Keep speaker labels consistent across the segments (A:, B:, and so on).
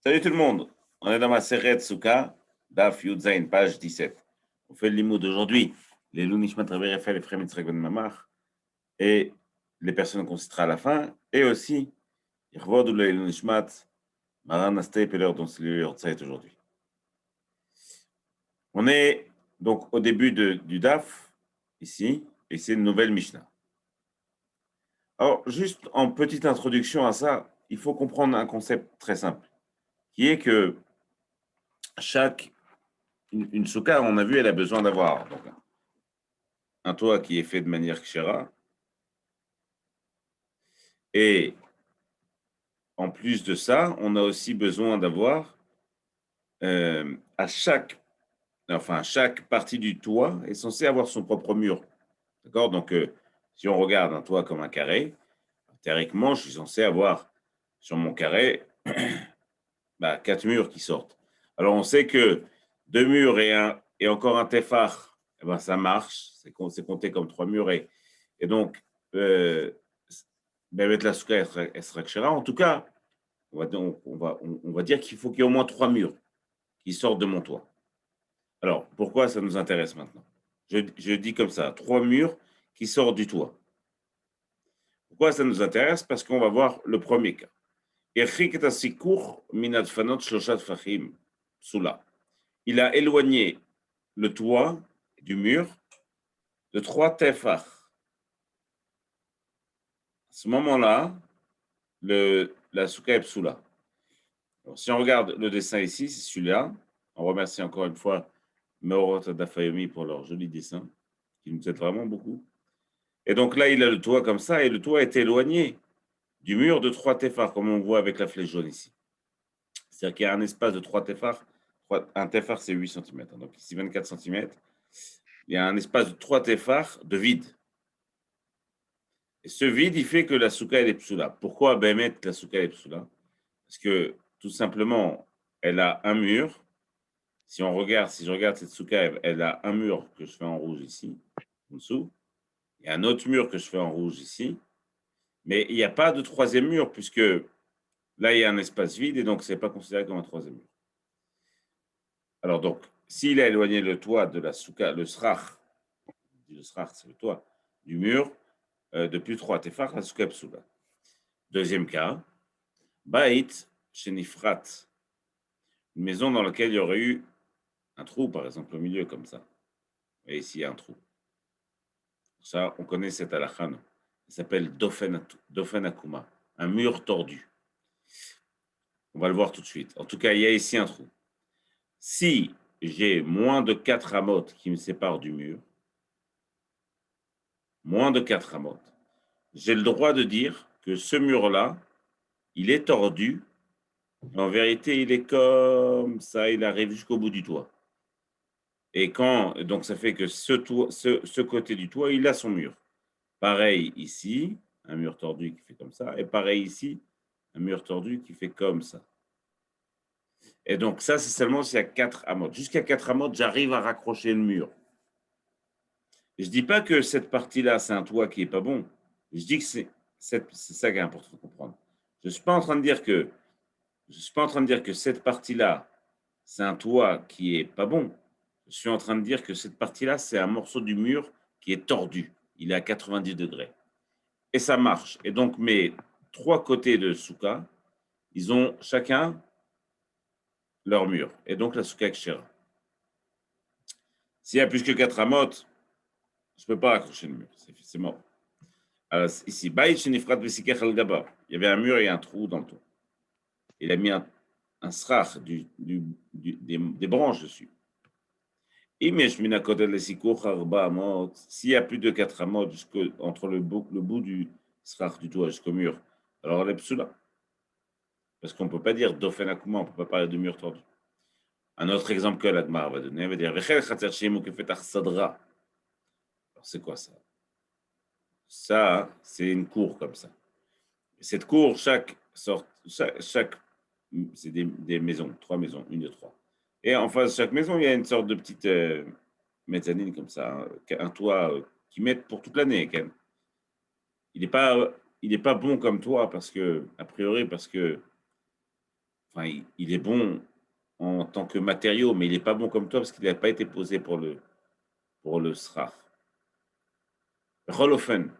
A: Salut tout le monde, on est dans ma Seret Souka, Daf Yudzain, page 17. On fait le limoud d'aujourd'hui, les Lounishmat Rabbi Raphaël et Frère Mitzrak Ben Mamar, et les personnes qu'on citera à la fin, et aussi, Yervod ou les Lounishmat, Maran Asté et l'heure dont c'est le Yortzait aujourd'hui. On est donc au début du Daf, ici, et c'est une nouvelle Mishnah. Alors, juste en petite introduction à ça, il faut comprendre un concept très simple, qui est que chaque une souka, on a vu, elle a besoin d'avoir donc, un toit qui est fait de manière kshera. Et en plus de ça, on a aussi besoin d'avoir chaque partie du toit est censée avoir son propre mur. D'accord. Donc, si on regarde un toit comme un carré, théoriquement, je suis censé avoir sur mon carré 4 murs qui sortent. Alors, on sait que 2 murs et encore un tefar, ça marche, c'est compté comme 3 murs. Et donc, mettre la souka, elle sera kshera. En tout cas, on va dire qu'il faut qu'il y ait au moins 3 murs qui sortent de mon toit. Alors, pourquoi ça nous intéresse maintenant? Je dis comme ça, 3 murs qui sortent du toit. Pourquoi ça nous intéresse? Parce qu'on va voir le premier cas. Il a éloigné le toit du mur de 3 tefar. À ce moment-là, la souka est psoula. Alors, si on regarde le dessin ici, c'est celui-là. On remercie encore une fois Meorot Dafayomi pour leur joli dessin, qui nous aide vraiment beaucoup. Et donc là, il a le toit comme ça, et le toit est éloigné du mur de 3 tefar, comme on voit avec la flèche jaune ici. C'est-à-dire qu'il y a un espace de 3 tefar. Un tefar, c'est 8 cm. Donc ici, 24 cm. Il y a un espace de 3 tefar de vide. Et ce vide, il fait que la souka, elle est psoula. Pourquoi la souka, elle est psoula? Parce que, tout simplement, elle a un mur. Si je regarde cette souka, elle a un mur que je fais en rouge ici, en dessous. Il y a un autre mur que je fais en rouge ici. Mais il n'y a pas de troisième mur, puisque là, il y a un espace vide, et donc ce n'est pas considéré comme un troisième mur. Alors donc, s'il a éloigné le toit de la souka, le srach, c'est le toit, du mur, de plus 3 tefar, la souka psoula. Deuxième cas, bait shenifrat, une maison dans laquelle il y aurait eu un trou, par exemple, au milieu, comme ça. Et ici, il y a un trou. Ça, on connaît cette halakha. Il s'appelle Dofen Akuma, un mur tordu. On va le voir tout de suite. En tout cas, il y a ici un trou. Si j'ai moins de 4 amotes qui me séparent du mur, moins de 4 amotes, j'ai le droit de dire que ce mur-là, il est tordu. En vérité, il est comme ça, il arrive jusqu'au bout du toit. Et donc ça fait que ce côté du toit, il a son mur. Pareil ici, un mur tordu qui fait comme ça. Et pareil ici, un mur tordu qui fait comme ça. Et donc ça, c'est seulement s'il y a 4 amotes. Jusqu'à 4 amotes, j'arrive à raccrocher le mur. Je ne dis pas que cette partie-là, c'est un toit qui n'est pas bon. Je dis que c'est ça qui est important de comprendre. Je ne suis pas en train de dire que cette partie-là, c'est un toit qui n'est pas bon. Je suis en train de dire que cette partie-là, c'est un morceau du mur qui est tordu. Il est à 90 degrés. Et ça marche. Et donc, mes 3 côtés de souka, ils ont chacun leur mur. Et donc, la souka kshera. S'il y a plus que 4 amotes, je ne peux pas accrocher le mur. C'est mort. Alors, ici, il y avait un mur et un trou dans le toit. Il a mis un srach, des branches dessus. S'il y a plus de 4 amotes entre le bout du srach du toit jusqu'au mur, alors elle est psoula. Parce qu'on ne peut pas dire dofen akuma, on ne peut pas parler de mur tordu. Un autre exemple que l'Agmar va donner, va dire alors c'est quoi ça? Ça, c'est une cour comme ça. Cette cour, chaque c'est des maisons, 3 maisons, une de 3. Et en face de chaque maison, il y a une sorte de petite mezzanine comme ça, un toit qui met pour toute l'année. Il n'est pas bon comme toit parce que, a priori, parce que enfin, il est bon en tant que matériau, mais il n'est pas bon comme toi parce qu'il n'a pas été posé pour le srach. Rolofen,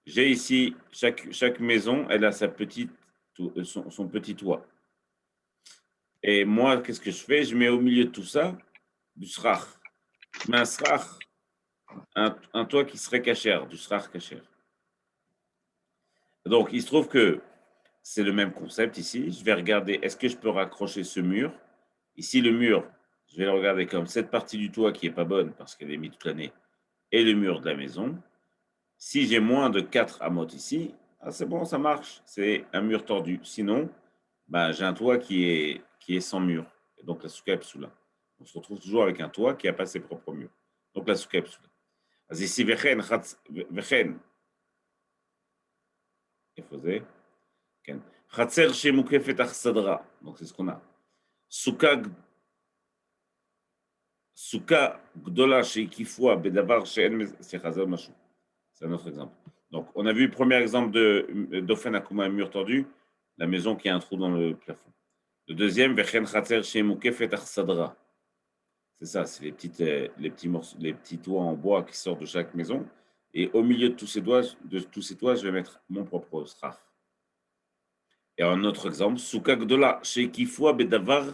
A: j'ai ici, chaque maison, elle a sa petite, son petit toit. Et moi, qu'est-ce que je fais? Je mets au milieu de tout ça du srach. Je mets un srach, un toit qui serait cachère, du srach cachère. Donc, il se trouve que c'est le même concept ici. Je vais regarder, est-ce que je peux raccrocher ce mur? Ici, le mur, je vais le regarder comme cette partie du toit qui est pas bonne parce qu'elle est mise toute l'année et le mur de la maison. Si j'ai moins de 4 amotes ici, ah, c'est bon, ça marche. C'est un mur tordu. Sinon, bah, j'ai un toit qui est sans mur. Et donc, la souka est psoula. On se retrouve toujours avec un toit qui n'a pas ses propres murs. Donc, la souka est psoula. אז ici, וכן, איפה זה? כן. חצר שמוקפת אכסדרה. Donc, c'est ce qu'on a. סוכה גדולה שהקיפוה בדבר שאין, סליחה, זה עוד משהו. C'est un autre exemple. Donc, on a vu le premier exemple d'Ofen Akuma, un mur tordu, la maison qui a un trou dans le plafond. Le deuxième, Vechen Khatser Shemukefet Arsadra. C'est ça, c'est les petits morceaux, les petits toits en bois qui sortent de chaque maison. Et au milieu de tous ces toits, je vais mettre mon propre straf. Et un autre exemple, Souka Gdola, Shekifua Bedavar,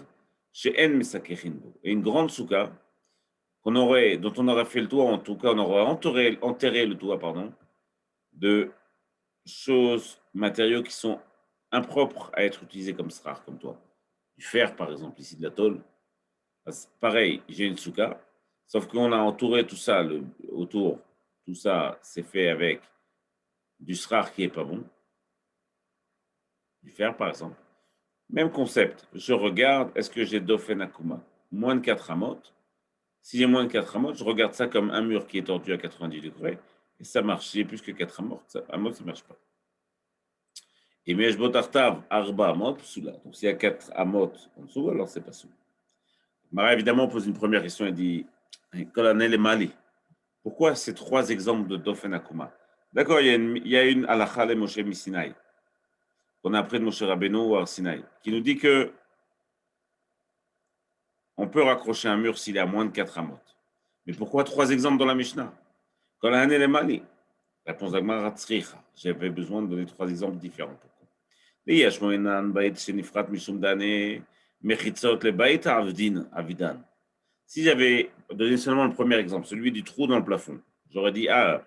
A: Sheen Mesakechinbo. Et une grande souka dont on aurait fait le toit, en tout cas, on aurait enterré le toit, pardon, de choses, matériaux qui sont impropres à être utilisés comme srar, comme toi. Du fer, par exemple, ici de la tôle. Pareil, j'ai une souka, sauf qu'on a entouré tout ça autour. Tout ça, c'est fait avec du srar qui est pas bon. Du fer, par exemple. Même concept. Je regarde, est-ce que j'ai Dofen Akuma? Moins de 4 amotes. Si j'ai moins de 4 amotes, je regarde ça comme un mur qui est tordu à 90 degrés. Et ça marche. Si j'ai plus que 4 amotes, ça ne marche pas. Et mais je botartav arba amot psoula. Donc s'il y a 4 amot en dessous, alors c'est pas sous. Mara évidemment pose une première question et dit Colonel et Mali. Pourquoi ces 3 exemples de Dofen Akuma? D'accord, il y a une halakha le Moshe Misinaï, qu'on a appris de Moshe Rabbeinu ou Arsinaï, qui nous dit que on peut raccrocher un mur s'il est à moins de 4 amot. Mais pourquoi 3 exemples dans la Mishnah? Colonel et Mali. Réponse d'Agmara Tzricha. J'avais besoin de donner 3 exemples différents. ויש בו אינן בית שנפרט משום דני מחיצות לבית העבדין, אבידן. Si j'avais donné seulement le premier exemple, celui du trou dans le plafond, j'aurais dit, ah,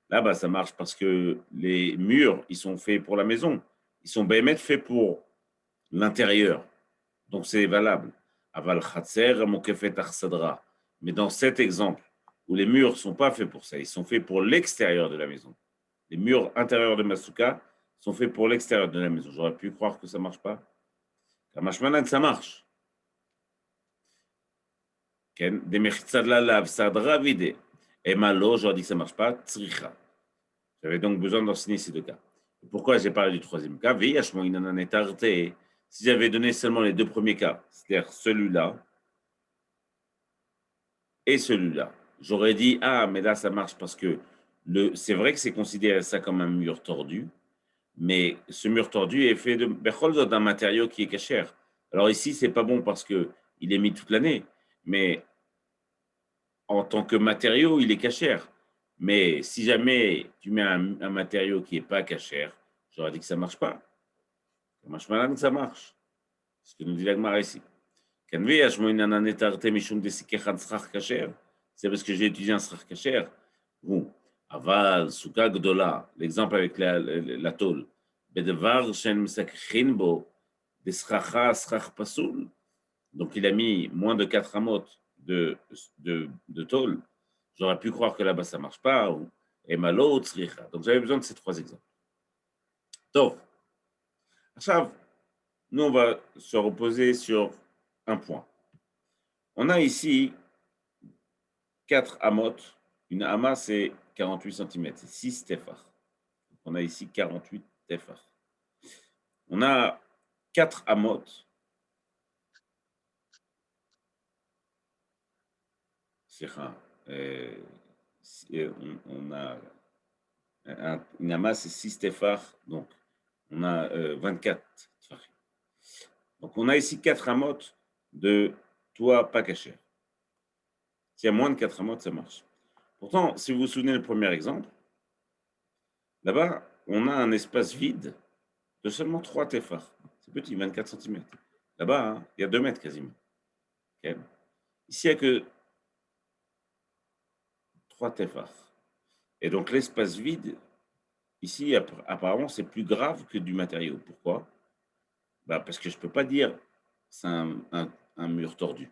A: là-bas, ça marche parce que les murs, ils sont faits pour la maison. Ils sont bémet faits pour l'intérieur. Donc, c'est valable. Aval khatser mokefet arsadra. Mais dans cet exemple, où les murs ne sont pas faits pour ça, ils sont faits pour l'extérieur de la maison. Les murs intérieurs de Masuka sont faits pour l'extérieur de la maison. J'aurais pu croire que ça ne marche pas. Kamashmanan, ça marche. Des mechitsad la lave, sadra vide. Et malo, j'aurais dit que ça ne marche pas. Tsricha. J'avais donc besoin d'enseigner ces 2 cas. Pourquoi j'ai parlé du troisième cas? Si j'avais donné seulement les 2 premiers cas, c'est-à-dire celui-là et celui-là, j'aurais dit, ah, mais là, ça marche parce que c'est vrai que c'est considéré ça comme un mur tordu, mais ce mur tordu est fait d'un matériau qui est cachère. Alors ici, c'est pas bon parce que il est mis toute l'année, mais en tant que matériau, il est cachère. Mais si jamais tu mets un matériau qui n'est pas cachère, j'aurais dit que ça ne marche pas. Ça marche malin, ça marche. C'est ce que nous dit l'Agmara ici. C'est parce que j'ai étudié un srach cachère. Bon, aval, souka gdola, l'exemple avec la tôle. Bedevar shen misakhin bo, des sracha, srach pasoul. Donc il a mis moins de 4 amotes de tôle. J'aurais pu croire que là-bas ça ne marche pas. Et malo, tzricha. Donc j'avais besoin de ces 3 exemples. Donc, nous on va se reposer sur un point. On a ici 4 amotes. Une ama, c'est 48 cm, c'est 6 tefar. On a ici 48 tefar. On a 4 amotes. On a une ama, c'est 6 tefar. Donc, on a 24 tefar. Donc, on a ici 4 amotes de toit pas caché. S'il y a moins de 4 amotes, ça marche. Pourtant, si vous vous souvenez le premier exemple, là-bas, on a un espace vide de seulement 3 téphars. C'est petit, 24 cm. Là-bas, hein, il y a 2 mètres quasiment. Okay. Ici, il n'y a que 3 téphars. Et donc, l'espace vide, ici, apparemment, c'est plus grave que du matériau. Pourquoi? Parce que je ne peux pas dire c'est un mur tordu.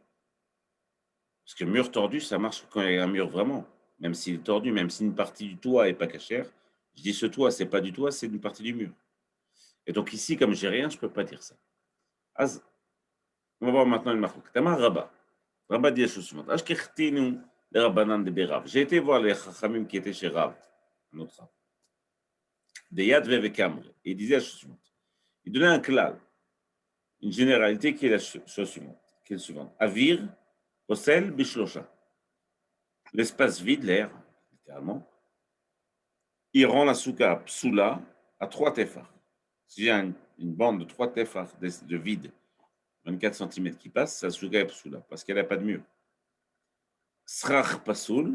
A: Parce que mur tordu, ça marche quand il y a un mur vraiment. Même s'il est tordu, même si une partie du toit n'est pas cachère. Je dis ce toit, c'est pas du toit, c'est une partie du mur. Et donc ici, comme j'ai rien, je ne peux pas dire ça. Az, on va voir maintenant une marque. Tamar Rabat. Rabat dit la chose suivante. Ashkechtinou les Rabbanan de Bérav. J'ai été voir les Chachamim qui étaient chez Rav, un autre Rav. Des Yad Vev et Kamre. Et il disait la chose suivante. Il donnait un klal, une généralité qui est la chose suivante. Qui est le suivante. Avir, Osel, Bishlosha. L'espace vide, l'air, littéralement, il rend la souka psoula à 3 téphars. Si j'ai une bande de 3 téphars de vide, 24 cm qui passe, sa souka est psoula, parce qu'elle n'a pas de mur. Srach pasoul,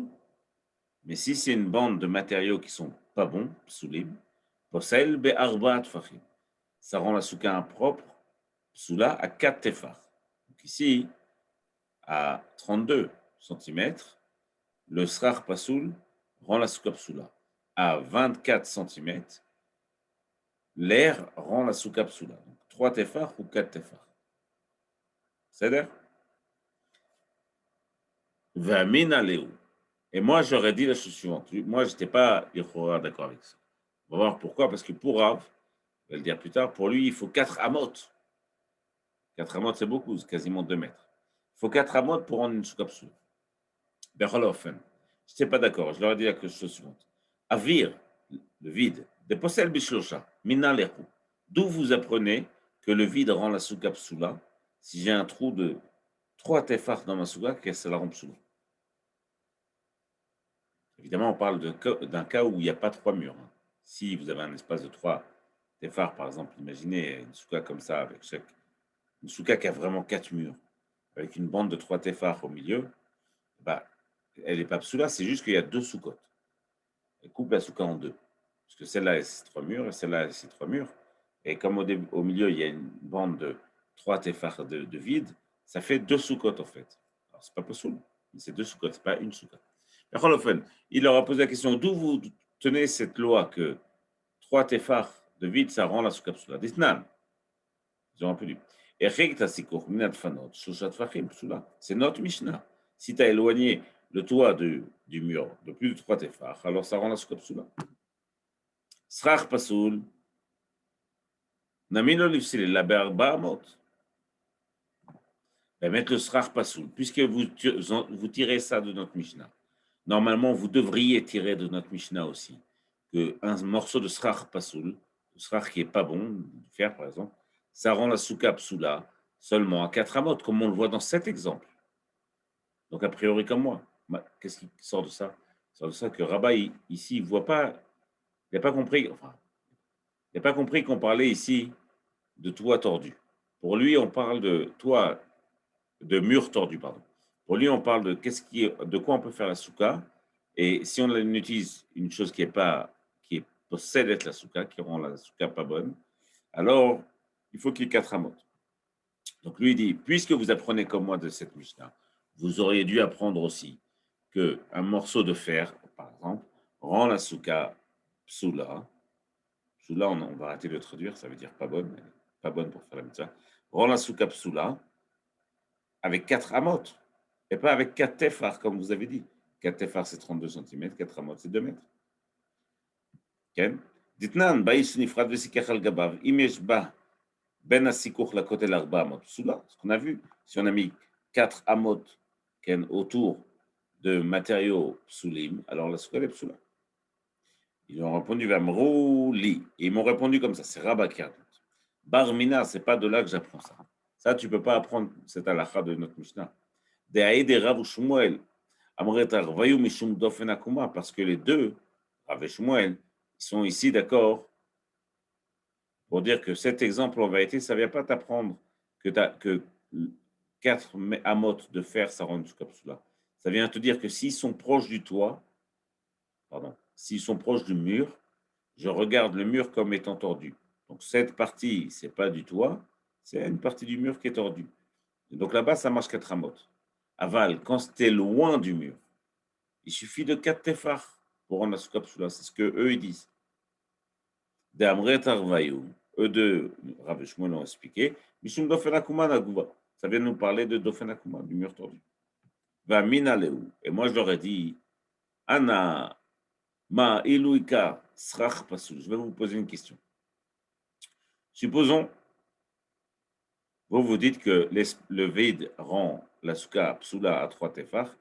A: mais si c'est une bande de matériaux qui sont pas bons, psoulim, posel be arba tfachim. Ça rend la souka impropre, psoula, à 4 téphars. Donc ici, à 32 cm, le srach pasoul rend la souka psoula. À 24 cm, l'air rend la souka psoula. Donc 3 téphars ou 4 téphars. C'est l'air. Vamina léou. Et moi, j'aurais dit la chose suivante. Moi, je n'étais pas d'accord avec ça. On va voir pourquoi. Parce que pour Rav, je vais le dire plus tard, pour lui, il faut 4 amotes. 4 amotes, c'est beaucoup, c'est quasiment 2 mètres. Il faut 4 amotes pour rendre une souka psoula. Berholofen. Je n'étais pas d'accord. Je leur ai dit la chose suivante. Avir, le vide, des posel bishlosha, mina lehu. D'où vous apprenez que le vide rend la souka psoula si j'ai un trou de 3 téphars dans ma souka, qu'est-ce que ça la rend psoula? Évidemment, on parle d'un cas où il n'y a pas 3 murs. Si vous avez un espace de 3 téphars, par exemple, imaginez une souka comme ça, avec une souka qui a vraiment 4 murs, avec une bande de 3 téphars au milieu, elle n'est pas psoula, c'est juste qu'il y a 2 soukottes. Elle coupe la souka en 2. Parce que celle-là, c'est 3 murs, et celle-là, c'est 3 murs. Et comme au milieu, il y a une bande de 3 téphars de vide, ça fait 2 soukottes en fait. Alors, c'est pas possible, mais c'est 2 soukottes, c'est pas une soukotte. Il leur a posé la question, d'où vous tenez cette loi que 3 téphars de vide, ça rend la souka psoula? Disnan. Ils ont un peu dit. C'est notre Mishnah. Si tu as éloigné le toit du mur de plus de 3 téphars, alors ça rend la souka psoula. Srach pasoul. Namino lifsil la berba mot. Mettre le srach pasoul, puisque vous tirez ça de notre Mishnah. Normalement, vous devriez tirer de notre Mishnah aussi qu'un morceau de srach pasoul, le srach qui n'est pas bon, du fer par exemple, ça rend la souka psoula seulement à 4 amot, comme on le voit dans cet exemple. Donc, a priori, comme moi. Qu'est-ce qui sort de ça? Il sort de ça que Rabat, ici, il voit pas, il n'a pas compris, enfin, il n'a pas compris qu'on parlait ici de toit tordu. Pour lui, on parle de toit, de mur tordu, pardon. Pour lui, on parle de quoi on peut faire la souka. Et si on utilise une chose qui possède être la souka, qui rend la souka pas bonne, alors il faut qu'il y ait 4 amot. Donc lui, il dit, puisque vous apprenez comme moi de cette Mishnah, vous auriez dû apprendre aussi qu'un morceau de fer, par exemple, rend la souka psoula. Psoula, on va arrêter de le traduire, ça veut dire pas bonne, mais pas bonne pour faire la mitzvah. Rend la souka psoula avec 4 amot, et pas avec 4 téphars, comme vous avez dit. 4 téphars, c'est 32 cm, 4 amot, c'est 2 mètres. Ditnan, baïs nifrad vesikach al gabav, imesh ba ben asikoch la kotel arba amot psoula. Ce qu'on a vu, si on a mis 4 amot autour de matériaux psoulim, alors la souka est psoula. Ils ont répondu Vamrou li. Et ils m'ont répondu comme ça, c'est Rabat qui raconte. Barmina, c'est pas de là que j'apprends ça. Ça, tu peux pas apprendre cette halakha de notre Mishnah. De Rav Shmuel, Amretar Vayu Mishum Dofen Akuma, parce que les deux, Rav et Shmuel, ils sont ici d'accord pour dire que cet exemple, en vérité, ça ne vient pas t'apprendre que 4 amot de fer, ça rend une souka psoula. Ça vient te dire que s'ils sont proches du toit, pardon, s'ils sont proches du mur, je regarde le mur comme étant tordu. Donc cette partie, c'est pas du toit, c'est une partie du mur qui est tordue. Et donc là-bas, ça marche 4 amot. Aval, quand c'était loin du mur, il suffit de 4 tefar pour rendre la souka psoula. C'est ce que eux ils disent. Eux deux, Rav et Shmuel l'ont expliqué. Mishum dofen akuma naguva. Ça vient nous parler de dofen akuma, du mur tordu. Va minaleu. Et moi, je leur ai dit, Anna ma iluika srach pasul. Je vais vous poser une question. Supposons, vous vous dites que le vide rend la souka psula à 3 tefar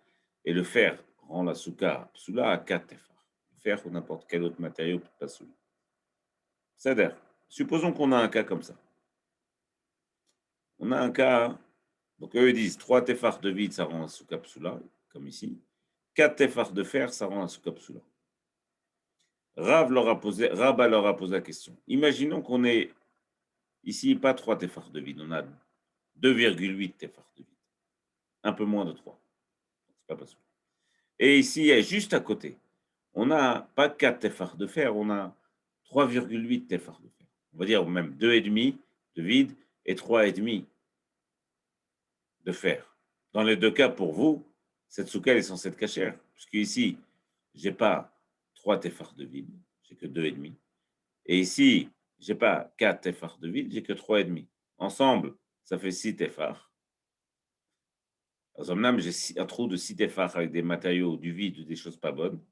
A: et le fer rend la souka psula à 4 tefar. Le fer ou n'importe quel autre matériau pasul. C'est-à-dire, supposons qu'on a un cas comme ça. On a un cas, donc eux ils disent 3 tefar de vide, ça rend un souka psula, comme ici. 4 tefar de fer, ça rend un souka psula. Rabba leur a posé la question. Imaginons qu'on ait ici pas 3 tefar de vide, on a 2,8 tefar de vide. Un peu moins de 3. C'est pas possible. Et ici, juste à côté, on n'a pas 4 tefar de fer, on a 3,8 tefar de fer. On va dire même 2,5 de vide et 3,5 de fer. Dans les deux cas, pour vous, cette souka est censée être cachère. Puisque ici, je n'ai pas 3 tefar de vide, j'ai que 2,5. Et ici, je n'ai pas 4 tefar de vide, j'ai que 3,5. Ensemble, ça fait 6 tefar. Maintenant, j'ai un trou de 6 tefar avec des matériaux, du vide, des choses pas bonnes.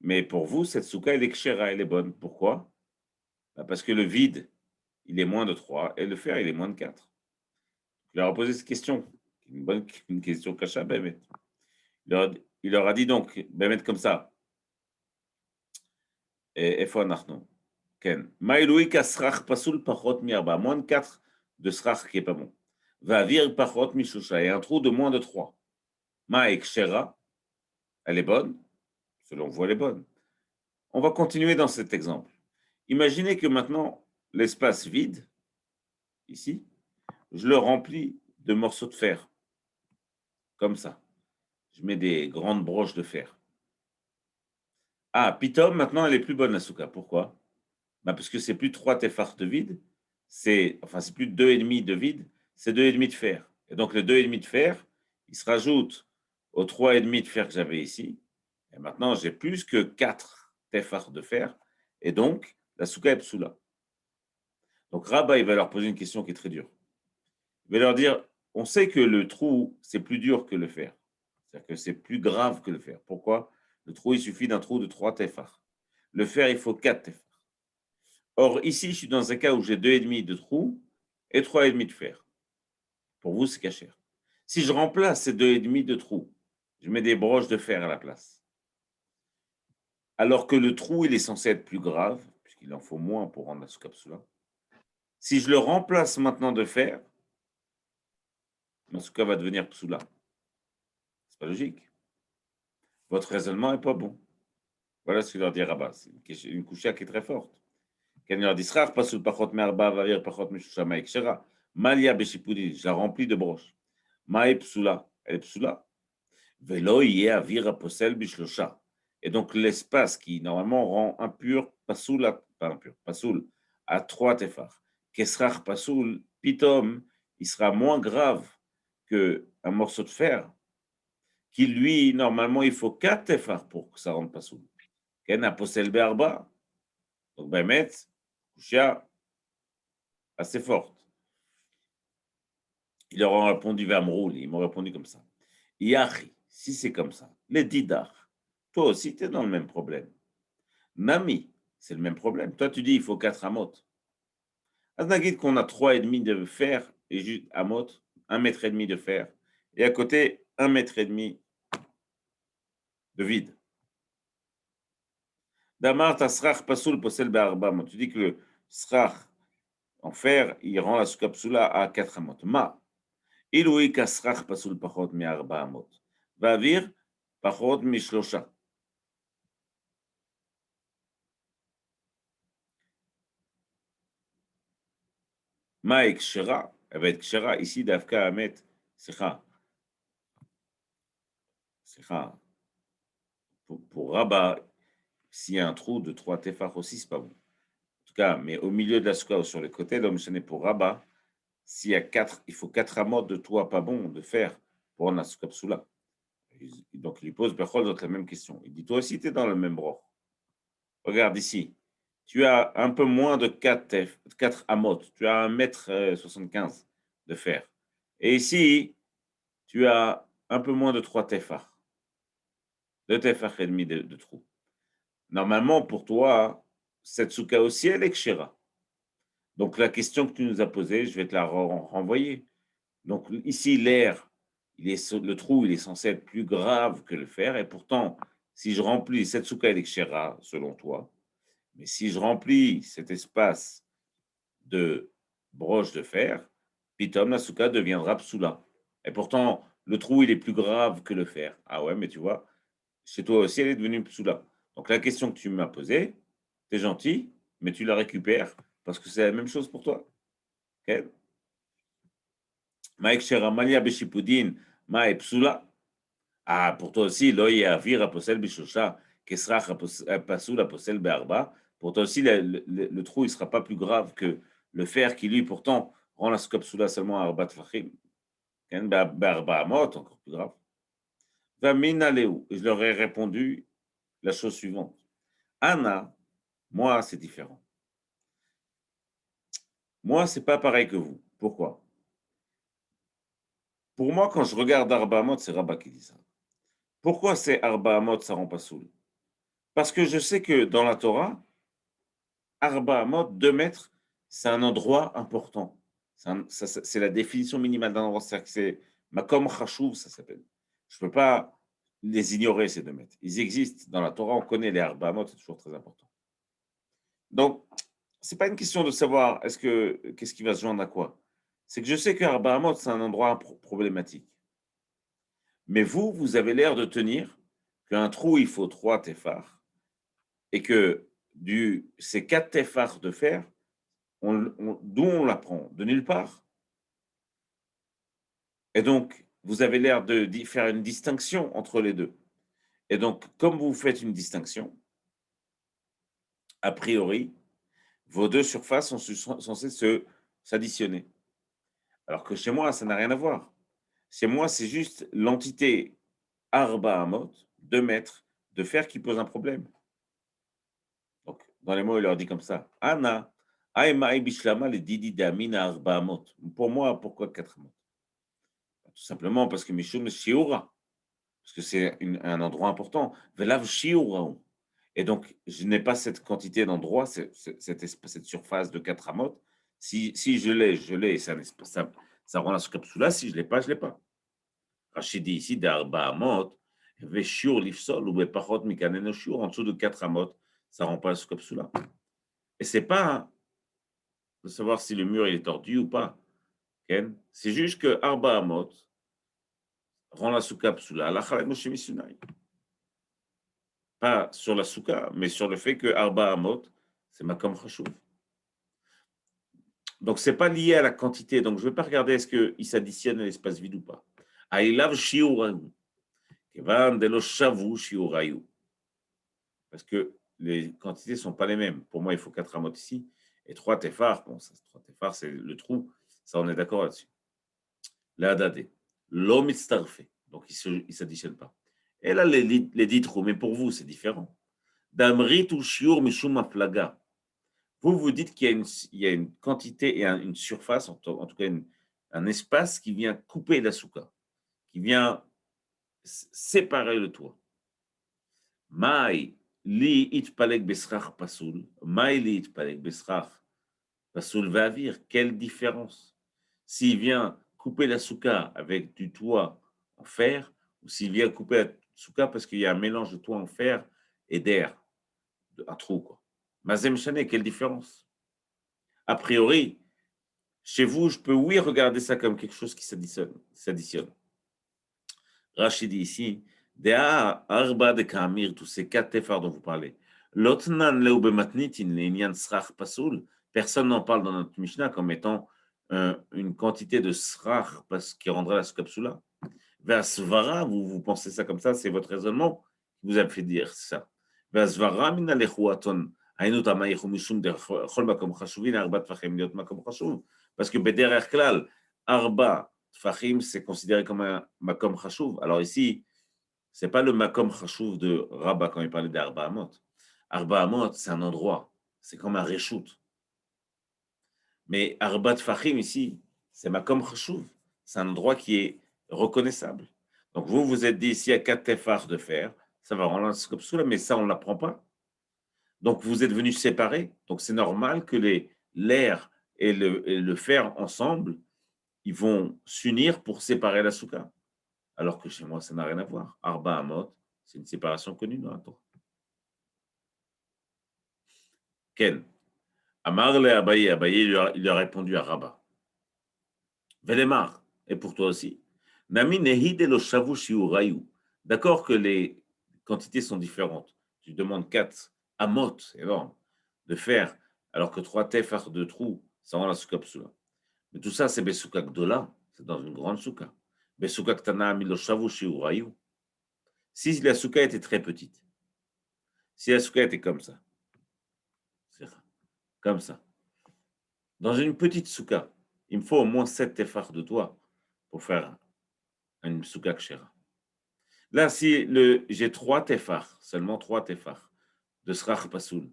A: Mais pour vous, cette souka, elle est kshera, elle est bonne. Pourquoi? Parce que le vide, il est moins de 3 et le fer, il est moins de 4. Je leur ai posé cette question. Une question cacha, Bémet. Il leur a dit donc, Bémet comme ça. Et faut Narno. Ken. Maïloïka srach pasoul pachot mi-arba. Moins de 4 de srach qui est pas bon. Va vir pachot mi-shusha. Et un trou de moins de 3. Maïk shera. Elle est bonne. Selon vous, elle est bonne. On va continuer dans cet exemple. Imaginez que maintenant, l'espace vide, ici, je le remplis de morceaux de fer. Comme ça. Je mets des grandes broches de fer. Ah, Pitom, maintenant, elle est plus bonne, la souka. Pourquoi? Parce que c'est plus 3 tefar de vide, c'est plus 2,5 de vide, c'est 2,5 de fer. Et donc, le 2,5 de fer, il se rajoute aux 3,5 de fer que j'avais ici. Et maintenant, j'ai plus que 4 tefar de fer. Et donc, la souka est psoula. Donc, Rabat, il va leur poser une question qui est très dure. Il va leur dire, on sait que le trou, c'est plus dur que le fer. C'est-à-dire que c'est plus grave que le fer. Pourquoi? Le trou, il suffit d'un trou de 3 tefar. Le fer, il faut 4 tefar. Or, ici, je suis dans un cas où j'ai 2,5 de trou et 3,5 de fer. Pour vous, c'est cachère. Si je remplace ces 2,5 de trou, je mets des broches de fer à la place. Alors que le trou, il est censé être plus grave, puisqu'il en faut moins pour rendre la souka-psoula. Si je le remplace maintenant de fer, ma souka va devenir psoula. C'est pas logique. Votre raisonnement n'est pas bon. Voilà ce que leur dit Rabat. C'est une couchia qui est très forte. Quand il leur dit Srar, pasul pachot merba, vavir pachot mishushama ekshera. Malia beshipudi, je la remplis de broches. Maï psula, elle est psula. Velo yé avir posel bishlosha. Et donc l'espace qui normalement rend impur, pasoul, pas impur, pasoul, à 3 tefar. Kesrach pasoul, pitom, il sera moins grave qu'un morceau de fer, qui lui, normalement, il faut 4 tefar pour que ça rende pasoul. Ken a posel berba. Donc, Bemet, Kushia, assez forte. Ils leur ont répondu Vamroul, ils m'ont répondu comme ça. Yachi, si c'est comme ça, les didar, toi aussi tu es dans le même problème. Nami, c'est le même problème. Toi tu dis il faut 4 amot. Aznagid qu'on a 3,5 de fer et juste amot, 1,5 mètre de fer. Et à côté, 1,5 mètre de vide. Damar ta srach pasoul posel be'arba. Tu dis que le srach en fer, il rend la soukapsula à 4 amot. Ma, אילו כסרח פסול פחות מ400, והאוויר פחות מ3. מה הקשרה? elle va être kshera. Ici, Davka Hamet, c'est Kha. C'est Kha. Pour Rabat, s'il y a un trou de 3 tefach aussi, c'est pas bon. En tout cas, mais au milieu de la souka ou sur les côtés, l'homme mentionné pour Rabat, s'il y a 4, il faut 4 amotes de toit pas bon de fer pour un souka psoula. Donc, il lui pose Bechol la même question. Il dit, toi aussi, tu es dans le même broch. Regarde ici. Tu as un peu moins de 4 amotes. Tu as 1,75 m de fer. Et ici, tu as un peu moins de 3 tefach. 2 tefach et demi de trou. Normalement, pour toi, cette souka aussi, elle est kshera. Donc, la question que tu nous as posée, je vais te la renvoyer. Donc, ici, l'air, le trou, il est censé être plus grave que le fer. Et pourtant, si je remplis cette souka, elle est kshera, selon toi. Mais si je remplis cet espace de broche de fer, pitom, la souka deviendra psoula. Et pourtant, le trou, il est plus grave que le fer. Ah ouais, mais tu vois, chez toi aussi, elle est devenue psoula. Donc la question que tu m'as posée, t'es gentil, mais tu la récupères parce que c'est la même chose pour toi. Ok? Maïk Sheramalia Beshipudin, Maï psoula. Ah, pour toi aussi, l'oïe avir aposel bishosha, kesrach pasoul aposel be'arba. Pour toi aussi, le trou, il ne sera pas plus grave que le fer qui, lui, pourtant, rend la soukapsoula seulement à arba tfachim. Be'arba amot, encore plus grave. Vamin aleu. Et je leur ai répondu la chose suivante. Anna, moi, c'est différent. Moi, c'est pas pareil que vous. Pourquoi? Pour moi, quand je regarde Arba Amot, c'est Rabat qui dit ça. Pourquoi c'est Arba Amot, ça rend pas soul? Parce que je sais que dans la Torah, Arba Amot, 2 mètres, c'est un endroit important. C'est la définition minimale d'un endroit. C'est-à-dire que c'est Makom Chashuv, ça s'appelle. Je ne peux pas les ignorer, ces 2 mètres. Ils existent. Dans la Torah, on connaît les Arba Amot, c'est toujours très important. Donc, c'est pas une question de savoir qu'est-ce qui va se joindre à quoi. C'est que je sais que Arba Amot, c'est un endroit problématique. Mais vous, vous avez l'air de tenir qu'un trou, il faut 3 téphars et que ces 4 téphars de fer, d'où on l'apprend? De nulle part. Et donc, vous avez l'air de faire une distinction entre les deux. Et donc, comme vous faites une distinction, a priori, vos deux surfaces sont censées s'additionner. Alors que chez moi, ça n'a rien à voir. Chez moi, c'est juste l'entité Arba Amot, 2 mètres de fer qui pose un problème. Donc, dans les mots, il leur dit comme ça. Anna, Aïma Bishlama, le Didi Damina Arba Amot. Pour moi, pourquoi 4 amot? Tout simplement parce que Mishum Shiura, parce que c'est un endroit important. Velav Shiura. Et donc, je n'ai pas cette quantité d'endroits, cette surface de 4 amot. Si je l'ai, je l'ai. Ça rend la capsule. Si je ne l'ai pas, je ne l'ai pas. Rachid dit ici, d'Arba Amot, Veshur Lifsol, ou Bepachot Mikaneno Shur, en dessous de 4 amot, ça ne rend pas la capsule. Et ce n'est pas de savoir si le mur il est tordu ou pas. Ken. C'est juste que Arba Amot rend la souka psoula. Pas sur la souka, mais sur le fait que Arba Amot, c'est Makom Chashuv. Donc, ce n'est pas lié à la quantité. Donc, je ne vais pas regarder est-ce qu'il s'additionne à l'espace vide ou pas. Aïlav Shiurayu. Kevan de lo Shavu Shiurayu. Parce que les quantités ne sont pas les mêmes. Pour moi, il faut 4 amot ici et 3 téphars. Bon, 3 téphars, c'est le trou. Ça, on est d'accord là-dessus. La dade. L'homme starfé. Donc, il ne s'additionne pas. Et là, les 10 trous. Mais pour vous, c'est différent. Damrit ou shiur mishum aflaga. Vous dites qu'il y a une quantité et une surface, en tout cas un espace qui vient couper la souka, qui vient séparer le toit. Maï li itpalek besrach pasoul. Maï li itpalek besrach pasoul vavir. Quelle différence s'il vient couper la souka avec du toit en fer ou s'il vient couper la souka parce qu'il y a un mélange de toit en fer et d'air, un trou, quoi. Mazem Chané, quelle différence? A priori, chez vous, je peux, oui, regarder ça comme quelque chose qui s'additionne. Rachid dit ici, Dea arba de kamir, tous ces 4 téphars dont vous parlez. Lotnan leubematnitin, l'inyan srach pasoul, personne n'en parle dans notre Mishnah comme étant une quantité de srach parce qui rendrait la soukapsula. Ve'asvara, vous pensez ça comme ça, c'est votre raisonnement qui vous a fait dire ça. Ve'asvara min alechuaton, היינו תמייכו משום דרך כל מקום חשובים, 4 טפחים להיות מקום חשוב. Parce que בדרך כלל, 4 טפחים, c'est considéré comme un makom chashuv. Alors ici, c'est pas le makom chashuv de Rabbah quand il parlait d'Arba Amot. Arba Amot, c'est un endroit, c'est comme un reshoot. Mais Arba Tfachim ici, c'est makom chashuv. C'est un endroit qui est reconnaissable. Donc vous vous êtes dit, s'il y a 4 tefars de fer, ça va rendre comme ça, mais ça, on ne l'apprend pas. Donc vous êtes venus séparer. Donc c'est normal que l'air et le fer ensemble, ils vont s'unir pour séparer la souka. Alors que chez moi, ça n'a rien à voir. Arba Amot, c'est une séparation connue dans la Torah. Ken. Amar le Abaye, Abaye il lui a répondu à Rabat. Velemar, et pour toi aussi. Nami nehide lo shavu shiurayu. D'accord que les quantités sont différentes. Tu demandes 4 amot, c'est énorme, de fer, alors que 3 tefar de trous, ça rend la souka psula. Mais tout ça, c'est besouka gdola, c'est dans une grande souka. Besouka ktana ami lo shavu shiurayu. Si la souka était très petite, si la souka était comme ça, c'est comme ça, dans une petite souka, il me faut au moins 7 tefar de toit pour faire une souka kshera. Là, si j'ai 3 tefar, seulement 3 tefar, de srach pasoul,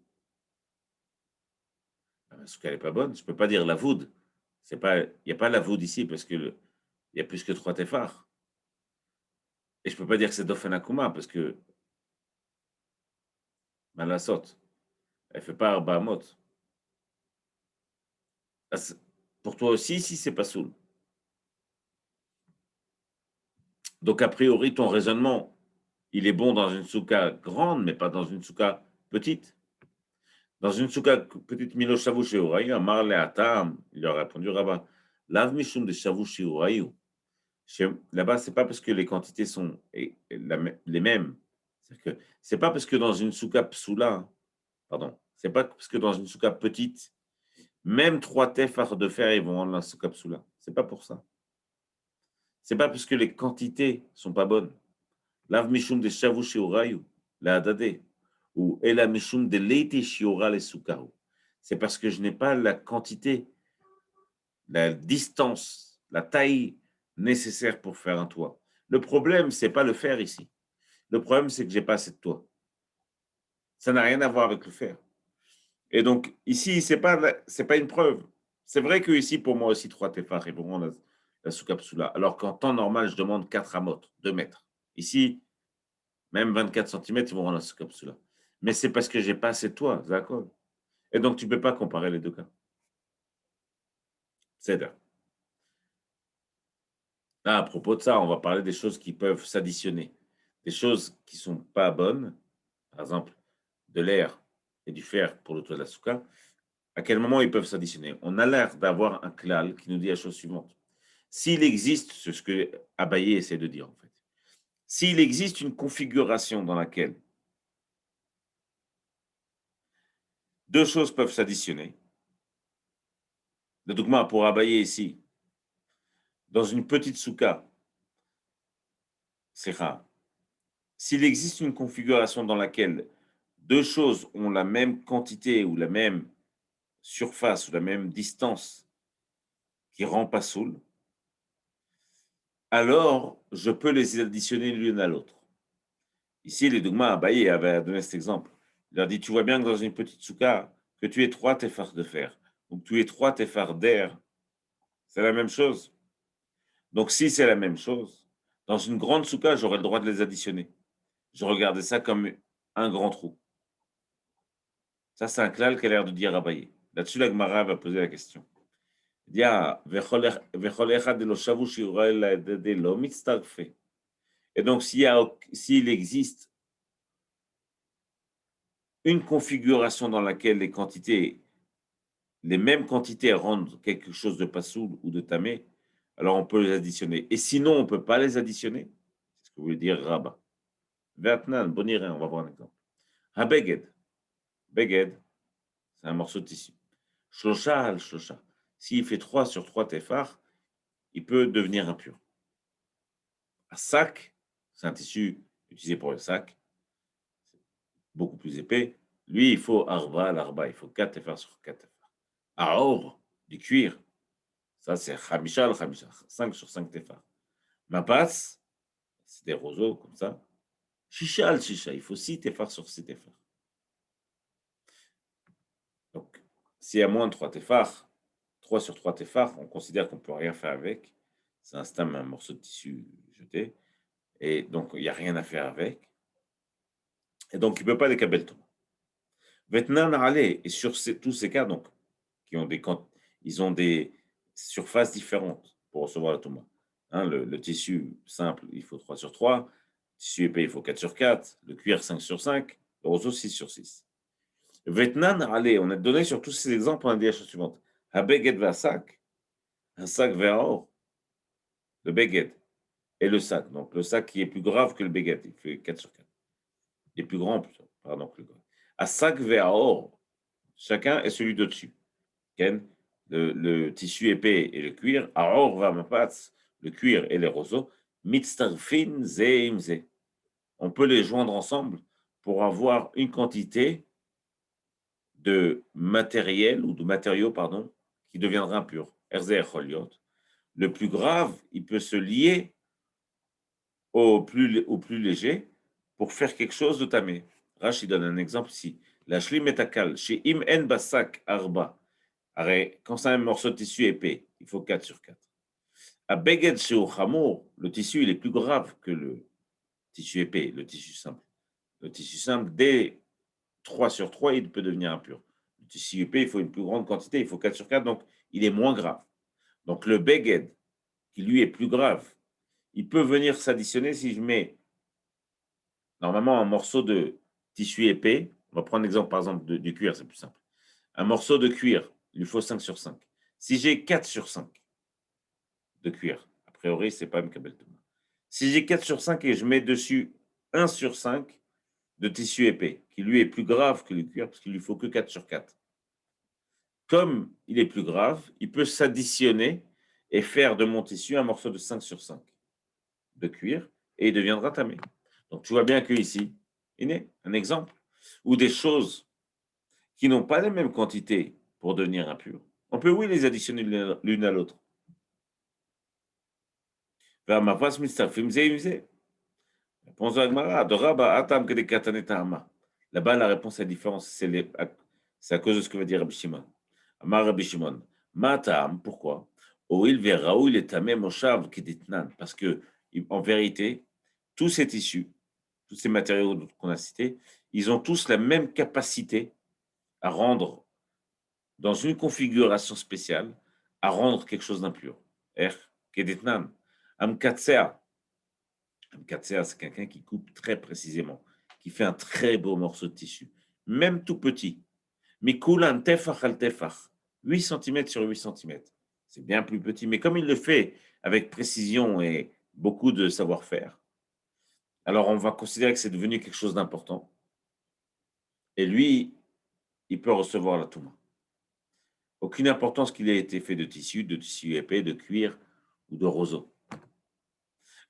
A: la souka n'est pas bonne, je ne peux pas dire la voud. Il n'y a pas la voud ici parce qu'il y a plus que 3 tefar. Et je ne peux pas dire que c'est dofen akuma parce que malasot, elle ne fait pas arba amot. Pour toi aussi, si c'est pasoul. Donc, a priori, ton raisonnement, il est bon dans une souka grande, mais pas dans une souka petite. Dans une souka petite, Milo Shavu Sheurayu, Amar le Atam, il a répondu Rabbah, Lav Mishum de Shavu Sheurayu. Là-bas, c'est pas parce que les quantités sont les mêmes. C'est pas parce que dans une souka psoula, pardon, c'est pas parce que dans une souka petite, même 3 tefar de fer, ils vont rendre la souka psoula. C'est pas pour ça. C'est pas parce que les quantités sont pas bonnes. Lav Mishum de Shavu Sheurayu, la Adade, ou Ela Mishum de Leite Shiora le Soukaru. C'est parce que je n'ai pas la quantité, la distance, la taille nécessaire pour faire un toit. Le problème, c'est pas le fer ici. Le problème, c'est que j'ai pas assez de toit. Ça n'a rien à voir avec le fer. Et donc, ici, c'est pas une preuve. C'est vrai que ici, pour moi aussi, 3 tefar et pour moi, la soukapsula. Alors qu'en temps normal, je demande 4 amot, 2 mètres. Ici, même 24 cm, ils vont rendre la soukapsula. Mais c'est parce que j'ai pas assez de toit, d'accord. Et donc, tu ne peux pas comparer les deux cas. C'est là. Là, à propos de ça, on va parler des choses qui peuvent s'additionner. Des choses qui ne sont pas bonnes, par exemple, de l'air et du fer pour le toit de la souka. À quel moment ils peuvent s'additionner? On a l'air d'avoir un klal qui nous dit la chose suivante. S'il existe, c'est ce que Abaye essaie de dire en fait, s'il existe une configuration dans laquelle deux choses peuvent s'additionner, le dogma pour Abaye ici, dans une petite souka, c'est rare. S'il existe une configuration dans laquelle deux choses ont la même quantité ou la même surface ou la même distance qui rend pas soul, alors je peux les additionner l'une à l'autre. Ici, les dogmas, Abaye avait donné cet exemple. Il leur dit, tu vois bien que dans une petite souka, que tu aies 3 tefars de fer, ou que tu aies 3 tefars d'air, c'est la même chose. Donc si c'est la même chose, dans une grande souka, j'aurais le droit de les additionner. Je regardais ça comme un grand trou. Ça, c'est un klal qui a l'air de dire Abaye. Là-dessus, la Gemara va poser la question. Il dit, et donc, s'il existe une configuration dans laquelle les mêmes quantités rendent quelque chose de pasoul ou de tamé, alors on peut les additionner. Et sinon, on ne peut pas les additionner. C'est ce que voulait dire Rabat. Vatnan, boniré, on va voir un exemple. Habeged. Beged, c'est un morceau de tissu. Shlosha al shlosha. s'il fait 3 sur 3 tefar, il peut devenir impur. Un sac, c'est un tissu utilisé pour le sac, beaucoup plus épais. Lui, il faut l'arba, il faut 4 tefar sur 4 tefar. Aor, du cuir, ça c'est Khamisha al-Khamisha, 5 sur 5 tefar. Mapas, c'est des roseaux comme ça. Shisha al-Shisha, il faut 6 tefar sur 6 tefar. Donc, s'il y a moins de 3 tefar, 3 sur 3 tefar, on considère qu'on ne peut rien faire avec. C'est un stam, un morceau de tissu jeté. Et donc, il n'y a rien à faire avec. Et donc, il ne peut pas décaber tout. Vetnan Alé, et sur tous ces cas, donc, qui ont ils ont des surfaces différentes pour recevoir la touma. Hein, le tissu simple, il faut 3 sur 3. Le tissu épais, il faut 4 sur 4. Le cuir, 5 sur 5. Le roseau, 6 sur 6. Vetnan Alé, on a donné sur tous ces exemples, on a dit la chose suivante. Habeged Vasak, un sac vers or, le beged, et le sac. Donc, le sac qui est plus grave que le beged, il fait 4 sur 4. Il est plus grand, plutôt. Pardon, plus grand. À sac vers or, chacun est celui de-dessus. Le tissu épais et le cuir, à or va ma patte, le cuir et les roseaux, mitztarfin zeimze. On peut les joindre ensemble pour avoir une quantité de matériel ou de matériaux, pardon, qui deviendra impur. Erzer choliot. Le plus grave, il peut se lier au plus léger pour faire quelque chose de tamé. Rachid donne un exemple ici. La shlim etakal, chez im en basak arba. Quand c'est un morceau de tissu épais, il faut 4 sur 4. À beged chez chamour, le tissu il est plus grave que le tissu épais, le tissu simple. Le tissu simple, dès 3 sur 3, il peut devenir impur. Le tissu épais, il faut une plus grande quantité, il faut 4 sur 4, donc il est moins grave. Donc le beged, qui lui est plus grave, il peut venir s'additionner si je mets normalement un morceau de tissu épais. On va prendre l'exemple par exemple du cuir, c'est plus simple. Un morceau de cuir, il lui faut 5 sur 5. Si j'ai 4 sur 5 de cuir, a priori, c'est pas Mkabel Touma. Si j'ai 4 sur 5 et je mets dessus 1 sur 5 de tissu épais, qui lui est plus grave que le cuir, parce qu'il lui faut que 4 sur 4. Comme il est plus grave, il peut s'additionner et faire de mon tissu un morceau de 5 sur 5 de cuir et il deviendra tamé. Donc tu vois bien que ici, il est un exemple où des choses qui n'ont pas les mêmes quantités pour devenir impures, on peut oui les additionner l'une à l'autre. Vers ma face, réponse de l'Agmara, de Rabba, Atam, Kedekatane Tahama. Là-bas, la réponse est différente. C'est à cause de ce que veut dire Rabbi Shimon. Amar Rabbi Shimon. Matam, pourquoi? Oil Veraoul est Tamé Moshav Keditnan. Parce que, en vérité, tous ces tissus, tous ces matériaux qu'on a cités, ils ont tous la même capacité à rendre, dans une configuration spéciale, à rendre quelque chose d'impur. Er, Keditnan. Amkatsea. Un 4CA, c'est quelqu'un qui coupe très précisément, qui fait un très beau morceau de tissu, même tout petit. Mais coule un tefach al tefach, 8 cm sur 8 cm. C'est bien plus petit, mais comme il le fait avec précision et beaucoup de savoir-faire, alors on va considérer que c'est devenu quelque chose d'important. Et lui, il peut recevoir la touma. Aucune importance qu'il ait été fait de tissu épais, de cuir ou de roseau.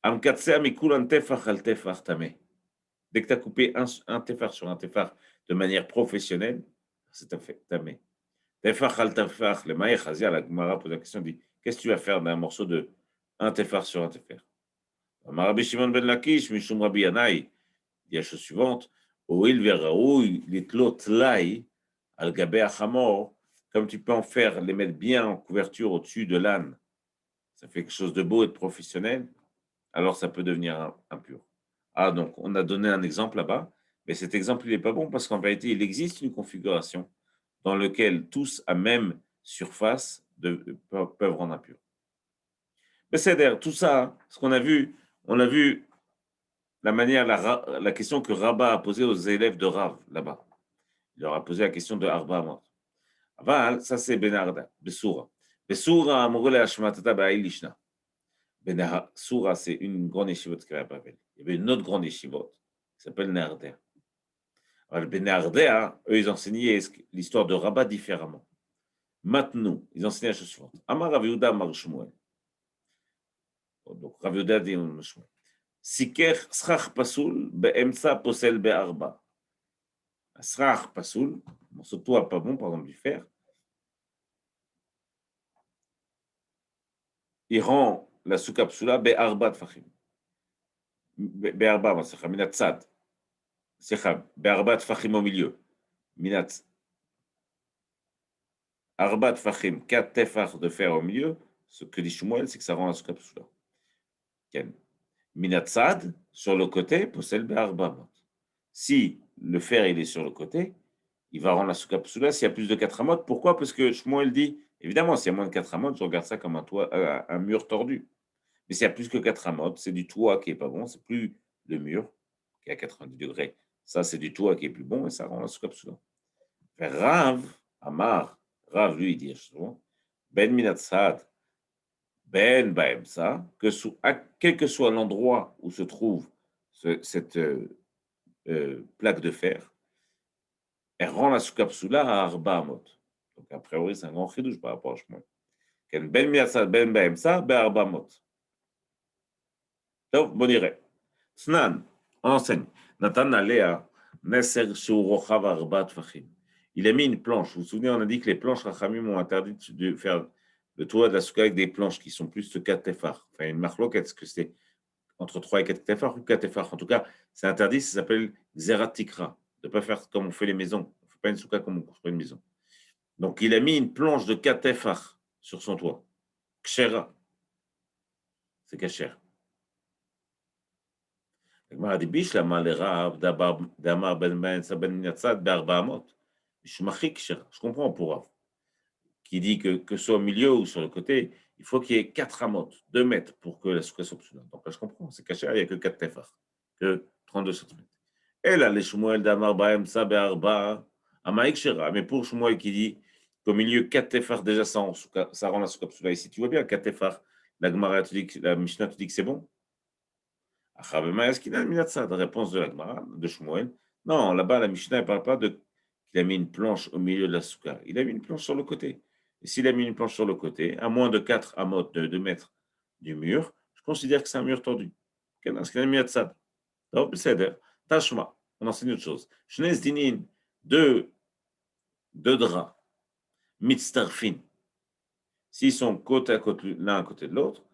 A: Am 4CA, mais coule un tefach al tefach tamé. Dès que tu as coupé un tefar sur un tefar de manière professionnelle, c'est un fait, tamé. Tefar al tefar, le maï chazia, la Gemara pose la question, dit, qu'est-ce que tu vas faire d'un morceau de un tefar sur un tefar? Rabbi Shimon ben Lakish, Mishum Rabbi Yanaï, dit la chose suivante, Oil veraoui, litlot lai, al gabé achamor, comme tu peux en faire, les mettre bien en couverture au-dessus de l'âne, ça fait quelque chose de beau et de professionnel, alors ça peut devenir impur. Ah, donc on a donné un exemple là-bas, mais cet exemple, il n'est pas bon parce qu'en vérité, il existe une configuration dans laquelle tous à même surface peuvent rendre impur. Mais c'est d'ailleurs tout ça, ce qu'on a vu, on a vu la manière, la question que Rabat a posée aux élèves de Rav là-bas. Il leur a posé la question de Arba Amot. Aval, ça c'est Benarda, Bessoura. Bessoura, Amorele Hashmatata Ba'ilishna. Soura, c'est une grande yeshivot qui à Babel. Il y avait une autre grande yeshivot qui s'appelle Nehardea. Alors, les Nehardea, eux, ils enseignaient l'histoire de Rabat différemment. Maintenant, ils enseignaient la chose suivante. Amar Rav Yehuda Amar Shmuel. Donc, Rav Yehuda dit Shmuel. Siker srach pasoul be'emsa posel be'arba. Srach pasoul, morceau de toit pas bon, par exemple du fer, il rend la souka psoula be'arba tfachim. Be'arba, c'est minat tzad. C'est be'arba tfachim au milieu. Minat arba tfachim, 4 tefach de fer au milieu. Ce que dit Shmuel, c'est que ça rend la souka psoula. Minat tzad, sur le côté, possède be'arba. Si le fer il est sur le côté, il va rendre la souka psoula s'il y a plus de 4 amotes. Pourquoi? Parce que Shmuel dit, évidemment, s'il y a moins de 4 amotes, je regarde ça comme un toit, un mur tordu. Mais s'il y a plus que 4 amotes, c'est du toit qui est pas bon, c'est plus le mur qui est à 90 degrés. Ça, c'est du toit qui est plus bon et ça rend la souka psoula. Rav, Amar, Rav, lui, il dit souvent, Ben minatzad, Ben baemsa, que quel que soit l'endroit où se trouve cette plaque de fer, elle rend la souka psoula à arba amot. Donc, a priori, c'est un grand chidouche par rapport à Shmuel. Ben minatzad, Ben baemsa, Ben arba amot. Donc, bon dirait. Snan, on enseigne. Nathan Alea, Neser Shurochav Arba Tfachim. Il a mis une planche. Vous vous souvenez, on a dit que les planches Rachamim ont interdit de faire le toit de la souka avec des planches qui sont plus de 4 tefar. Enfin, une marloque, est-ce que c'est entre 3 et 4 tefar ou 4 tefar? En tout cas, c'est interdit, ça s'appelle Xeratikra. De ne pas faire comme on fait les maisons. On ne fait pas une souka comme on construit une maison. Donc, il a mis une planche de 4 tefar sur son toit. Kshera. C'est kasher. הגמרא דיבישלמה לרב דאמר בן באמצע בן מן הצד ב400. Je comprends pour Rav, qui dit que ce soit au milieu ou sur le côté, il faut qu'il y ait 4 amotes, 2 mètres pour que la souka soit psoula. Donc là, je comprends, c'est caché, il n'y a que 4 tefar, que 32 cm. Et là, les Shmuel d'Amar Baemsa Be'arba, Amaïk Shera. Mais pour Shmuel qui dit qu'au milieu, 4 tefar, déjà ça rend la souka psoula. Ici, tu vois bien, 4 tefar, la Gemara te dit, la Mishnah te dit que c'est bon. La réponse de la Gemara, de Shmuel. Non, là-bas, la Mishnah ne parle pas de qu'il a mis une planche au milieu de la souka. Il a mis une planche sur le côté. Et s'il a mis une planche sur le côté, à moins de 4 amot de 2 mètres du mur, je considère que c'est un mur tordu. Parce qu'il a mis Tzad. Donc, c'est Tashma. On enseigne autre chose. Shnez dinin, deux draps, mitztarfin. S'ils sont côte à côte, l'un à côté de l'autre,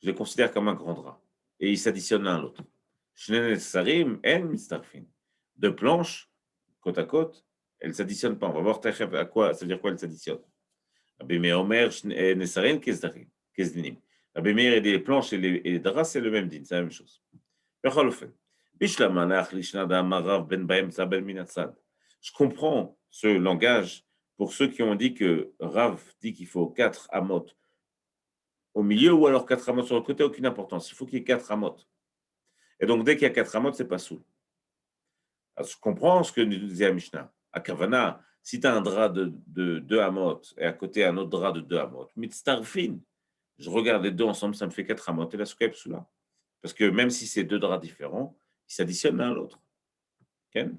A: je les considère comme un grand drap. Et ils s'additionnent l'un à l'autre. Deux planches, côte à côte, elles ne s'additionnent pas. On va voir à quoi, ça veut dire quoi elles s'additionnent. Rabbi Meir et les planches et les draps, c'est le même din, c'est la même chose. Je comprends ce langage pour ceux qui ont dit que Rav dit qu'il faut 4 amot au milieu ou alors 4 amot sur le côté, aucune importance. Il faut qu'il y ait 4 amot. Et donc, dès qu'il y a 4 amot, c'est pas soul. Alors, je comprends ce que nous disait la Mishnah. À Kavana, si tu as un drap de 2 amot et à côté un autre drap de 2 amot, mitztarfin, je regarde les deux ensemble, ça me fait 4 amot et la souka est psoula. Parce que même si c'est 2 draps différents, ils s'additionnent l'un à l'autre. Ken?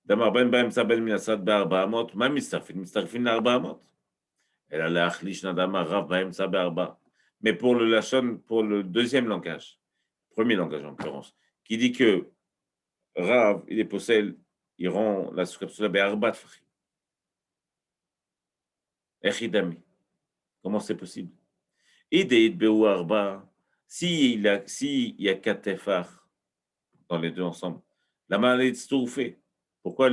A: Damar ben baem sabel minasad be'arba amot, ma mitztarfin l'arba amot. Elle a l'achlish nadamar rav baem sa be'arba. Mais pour le lachon, pour le deuxième langage, premier langage en l'occurrence, qui dit que Rav, il est possède, il rend la souka psoula be'arba tfachim. Echidami. Comment c'est possible? Ideit be'u arba. S'il y a 4 tefar dans les deux ensemble, la maladie de fait. Pourquoi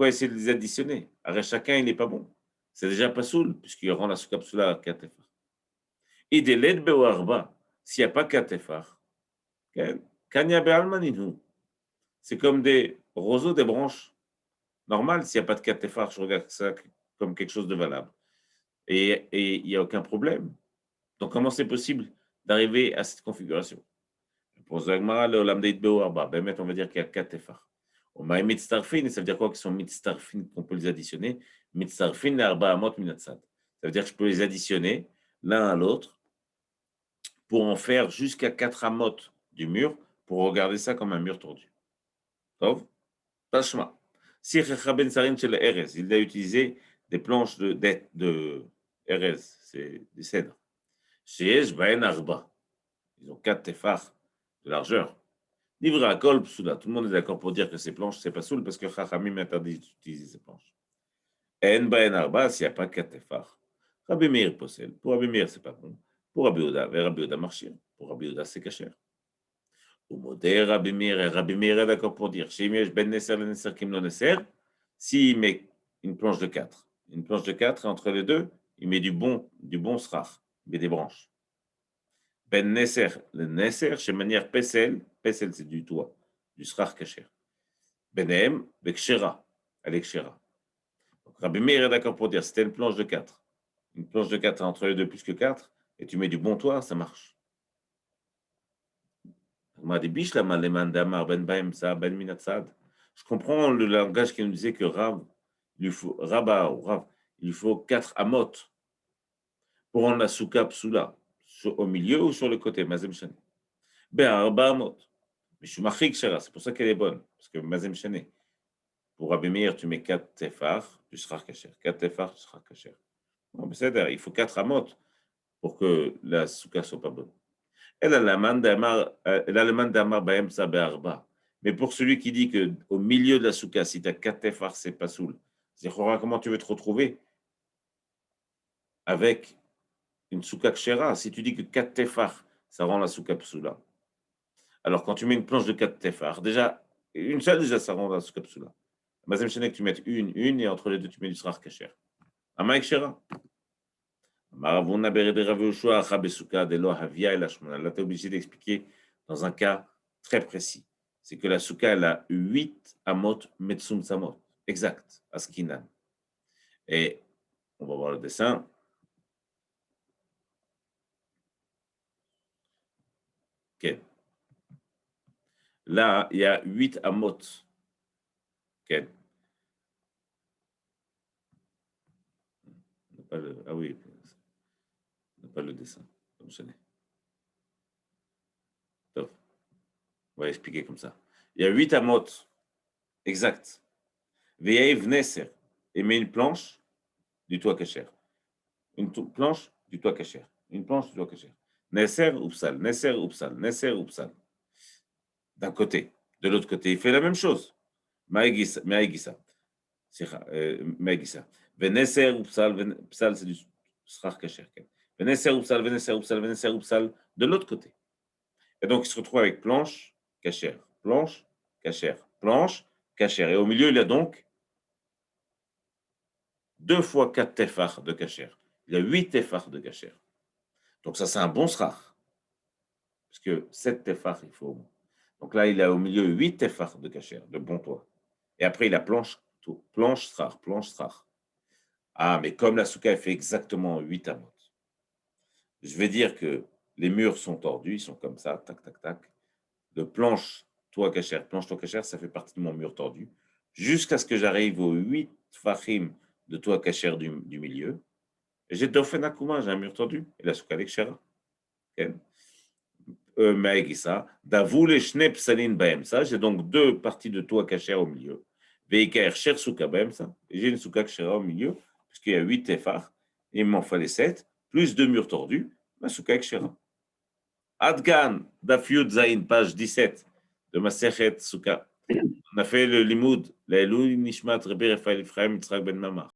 A: essayer de les additionner? Arrête, chacun, il n'est pas bon. C'est déjà pas soul, puisqu'il rend la souka psoula à 4 tefar. Ideit be'u arba. S'il n'y a pas 4 tefar, kanya be'almaninu. C'est comme des roseaux, des branches. Normal, s'il n'y a pas de 4 tefar, je regarde ça comme quelque chose de valable. Et il n'y a aucun problème. Donc, comment c'est possible d'arriver à cette configuration? Pour Zagmara, le Lamdeit Beoarba, on va dire qu'il y a 4 tefar. On m'a mitztarfin, ça veut dire quoi qu'ils sont mitztarfin, qu'on peut les additionner? Mitztarfin, l'arba amot minatsad. Ça veut dire que je peux les additionner l'un à l'autre pour en faire jusqu'à 4 amot du mur pour regarder ça comme un mur tordu. Tov? Tashma. Si Checha Ben Sarin chez le Erez, il a utilisé des planches de Erez, c'est des cèdres. Sheyesh Baen Arba. Ils ont 4 tefar de largeur. Livre à Kol Psula. Tout le monde est d'accord pour dire que ces planches, c'est pas soul parce que Chachamim interdit d'utiliser ces planches. En Baen Arba, s'il n'y a pas 4 tefar. Rabbi Meir possède. Pour Rabbi Meir, c'est pas bon. Pour Rabbi Oda, vers Rabbi Oda marchir. Pour Rabbi Oda, c'est caché. Au modèle Rabbi Meir est d'accord pour dire Sheyesh Ben Neser, le Neser Kim lo Neser. S'il met une planche de 4, et entre les deux, il met du bon srach, il met des branches. Ben Neser, le Neser, chez manière Pesel c'est du toit, du srach kacher. Benem, Bekshera, avec Kshera. Donc Rabbi Meir est d'accord pour dire c'était une planche de 4. Une planche de 4 entre les deux plus que 4, et tu mets du bon toit, ça marche. Je comprends le langage qui nous disait que Rav, il lui faut Rabat ou Rav, il lui faut 4 amot pour rendre la souka psoula, au milieu ou sur le côté, mazem shani. Ben, Arba amot. Mais je suis marqué c'est pour ça qu'elle est bonne, parce que mazem shani. Pour Rabbi Meir, tu mets 4 tefar, tu seras kacher. 4 tefar, tu seras kacher. Non, mais c'est-à-dire, il faut 4 amot pour que la souka soit pas bonne. Elle a le man d'Amar Baem Sabe Arba. Mais pour celui qui dit qu'au milieu de la souka, si tu as 4 tefar, c'est pas soul. C'est comment tu veux te retrouver avec une souka kshera si tu dis que 4 tefar, ça rend la souka psoula. Alors quand tu mets une planche de 4 tefar, déjà, une seule, déjà, ça rend la souka psoula. Mazem Shenek, que tu mettes une, et entre les deux, tu mets du srar kacher. Ama kshera. Là, tu es obligé d'expliquer dans un cas très précis. C'est que la souka, elle a 8 amot metsum samot. Exact, askinan. Et on va voir le dessin. Okay. Là, il y a 8 amot. Okay. Ah oui, on n'a pas le dessin. Top. On va expliquer comme ça. Il y a 8 amot. Exact. Ve'ev neser. Et met une planche du toit kacher. Une planche du toit kacher. Une planche du toit kacher. Neser ou psal. Neser ou psal. Neser ou psal. D'un côté. De l'autre côté, il fait la même chose. Maïgisa. Maïgisa. Veneser ou psal. Psal, c'est du srar kacher. Veneser ou psal. Veneser ou psal. Veneser ou psal. De l'autre côté. Et donc, il se retrouve avec planche, kacher. Planche, kacher. Planche, kacher. Et au milieu, il y a donc 2 fois 4 tefar de kacher. Il y a 8 tefar de kacher. Donc ça, c'est un bon srar. Parce que 7 tefar, il faut. Donc là, il a au milieu 8 tefar de kacher, de bon toit. Et après, il a planche, tout. Planche srar, planche srar. Ah, mais comme la souka, elle fait exactement 8 amot. Je vais dire que les murs sont tordus, ils sont comme ça, tac, tac, tac. De planche, toit kacher, ça fait partie de mon mur tordu. Jusqu'à ce que j'arrive aux 8 fachim de toit kacher du milieu. Et j'ai Dofen Akuma, j'ai un mur tordu. Et la souka d'Ekshera. Maïgisa. Davoul et Shnep Salin Baemsa. J'ai donc 2 parties de toit kacher au milieu. Veikaer Sher Souka Baemsa. Et j'ai une souka Kshera au milieu, puisqu'il y a 8 tefar. Il m'en fallait 7, plus 2 murs tordus. Ma souka Kshera. Adgan, Dafyud Zain, page 17 de Masechet Souka. On a fait le limoud, la Elou Nishmat Rebbe Raphaël Ephraim Yitzhak Ben Mamar.